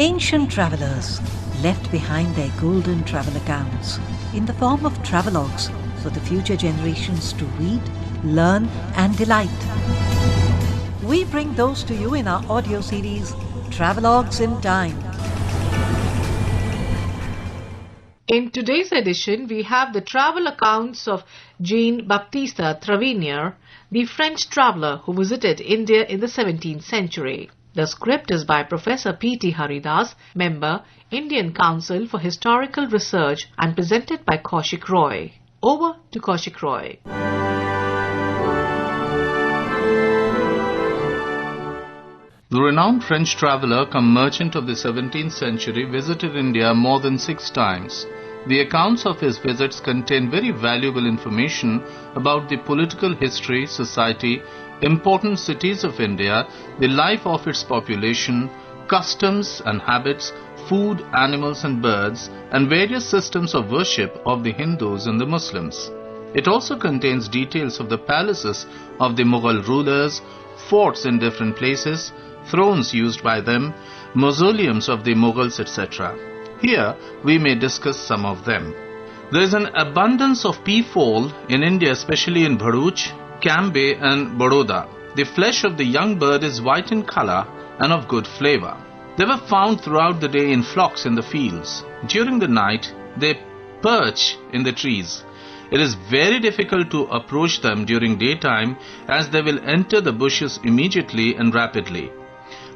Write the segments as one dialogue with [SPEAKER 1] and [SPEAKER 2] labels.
[SPEAKER 1] Ancient travellers left behind their golden travel accounts in the form of travelogues for the future generations to read, learn and delight. We bring those to you in our audio series, Travelogues in Time.
[SPEAKER 2] In today's edition, we have the travel accounts of Jean-Baptiste Tavernier, the French traveller who visited India in the 17th century. The script is by Professor P.T. Haridas, member, Indian Council for Historical Research, and presented by Kaushik Roy. Over to Kaushik Roy.
[SPEAKER 3] The renowned French traveller cum merchant of the 17th century visited India more than 6 times. The accounts of his visits contain very valuable information about the political history, society, important cities of India, the life of its population, customs and habits, food, animals and birds, and various systems of worship of the Hindus and the Muslims. It also contains details of the palaces of the Mughal rulers, forts in different places, thrones used by them, mausoleums of the Mughals, etc. Here we may discuss some of them. There is an abundance of peafowl in India, especially in Bharuch, Cambay and Baroda. The flesh of the young bird is white in color and of good flavor. They were found throughout the day in flocks in the fields. During the night, they perch in the trees. It is very difficult to approach them during daytime as they will enter the bushes immediately and rapidly.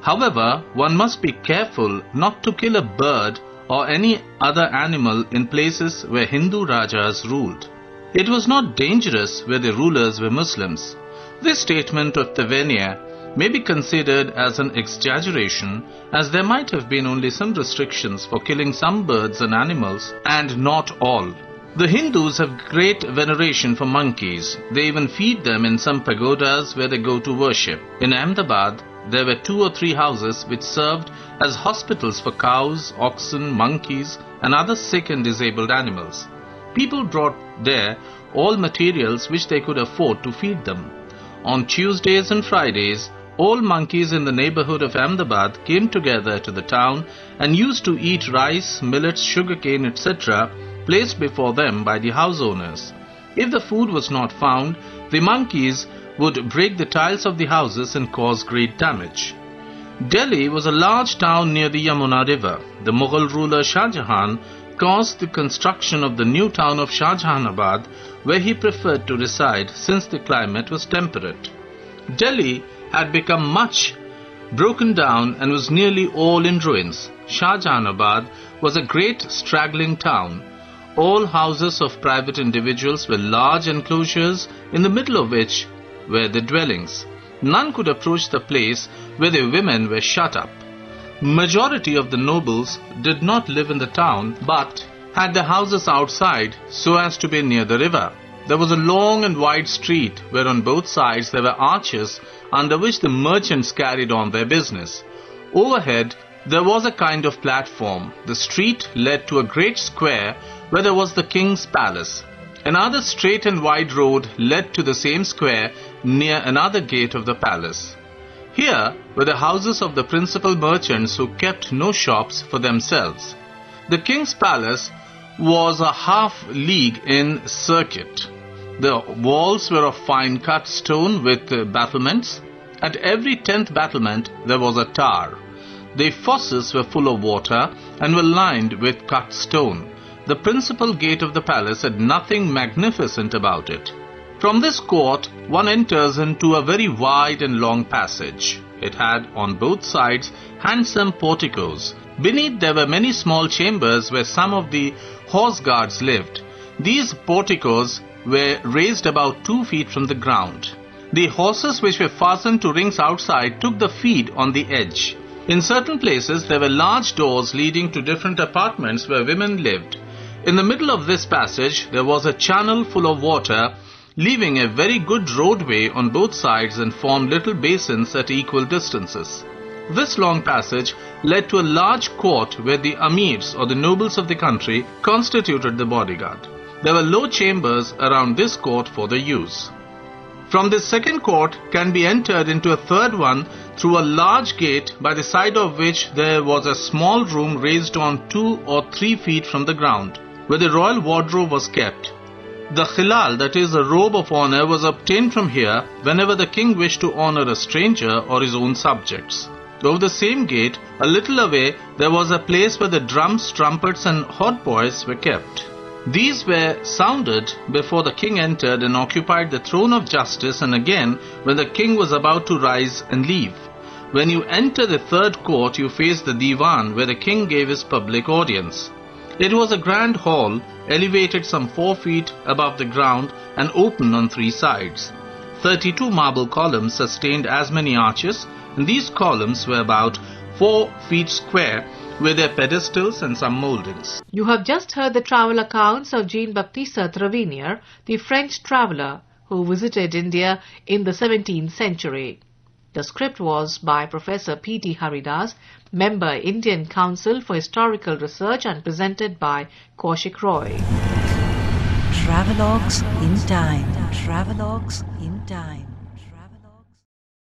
[SPEAKER 3] However, one must be careful not to kill a bird or any other animal in places where Hindu Rajas ruled. It was not dangerous where the rulers were Muslims. This statement of Tavernier may be considered as an exaggeration, as there might have been only some restrictions for killing some birds and animals, and not all. The Hindus have great veneration for monkeys. They even feed them in some pagodas where they go to worship. In Ahmedabad, there were 2 or 3 houses which served as hospitals for cows, oxen, monkeys, and other sick and disabled animals. People brought there all materials which they could afford to feed them. On Tuesdays and Fridays, all monkeys in the neighborhood of Ahmedabad came together to the town and used to eat rice, millets, sugarcane, etc. placed before them by the house owners. If the food was not found, the monkeys would break the tiles of the houses and cause great damage. Delhi was a large town near the Yamuna River. The Mughal ruler Shah Jahan caused the construction of the new town of Shahjahanabad, where he preferred to reside since the climate was temperate. Delhi had become much broken down and was nearly all in ruins. Shahjahanabad was a great straggling town. All houses of private individuals were large enclosures, in the middle of which were the dwellings. None could approach the place where the women were shut up. Majority of the nobles did not live in the town, but had their houses outside so as to be near the river. There was a long and wide street where on both sides there were arches under which the merchants carried on their business. Overhead there was a kind of platform. The street led to a great square where there was the king's palace. Another straight and wide road led to the same square near another gate of the palace. Here were the houses of the principal merchants who kept no shops for themselves. The king's palace was a half-league in circuit. The walls were of fine cut stone with battlements. At every 10th battlement there was a tower. The fosses were full of water and were lined with cut stone. The principal gate of the palace had nothing magnificent about it. From this court, one enters into a very wide and long passage. It had on both sides handsome porticos. Beneath there were many small chambers where some of the horse guards lived. These porticos were raised about 2 feet from the ground. The horses which were fastened to rings outside took the feed on the edge. In certain places there were large doors leading to different apartments where women lived. In the middle of this passage there was a channel full of water, leaving a very good roadway on both sides and formed little basins at equal distances. This long passage led to a large court where the amirs or the nobles of the country constituted the bodyguard. There were low chambers around this court for their use. From this second court can be entered into a third one through a large gate by the side of which there was a small room raised on 2 or 3 feet from the ground, where the royal wardrobe was kept. The khilal, that is a robe of honor, was obtained from here whenever the king wished to honor a stranger or his own subjects. Over the same gate, a little away, there was a place where the drums, trumpets and hautboys were kept. These were sounded before the king entered and occupied the throne of justice, and again when the king was about to rise and leave. When you enter the third court, you face the divan where the king gave his public audience. It was a grand hall, elevated some 4 feet above the ground and open on 3 sides. 32 marble columns sustained as many arches, and these columns were about 4 feet square with their pedestals and some mouldings.
[SPEAKER 2] You have just heard the travel accounts of Jean-Baptiste Tavernier, the French traveller who visited India in the 17th century. The script was by Professor P.T. Haridas, Member Indian Council for Historical Research, and presented by Kaushik Roy.
[SPEAKER 1] Travelogues in Time. Travelogues in Time.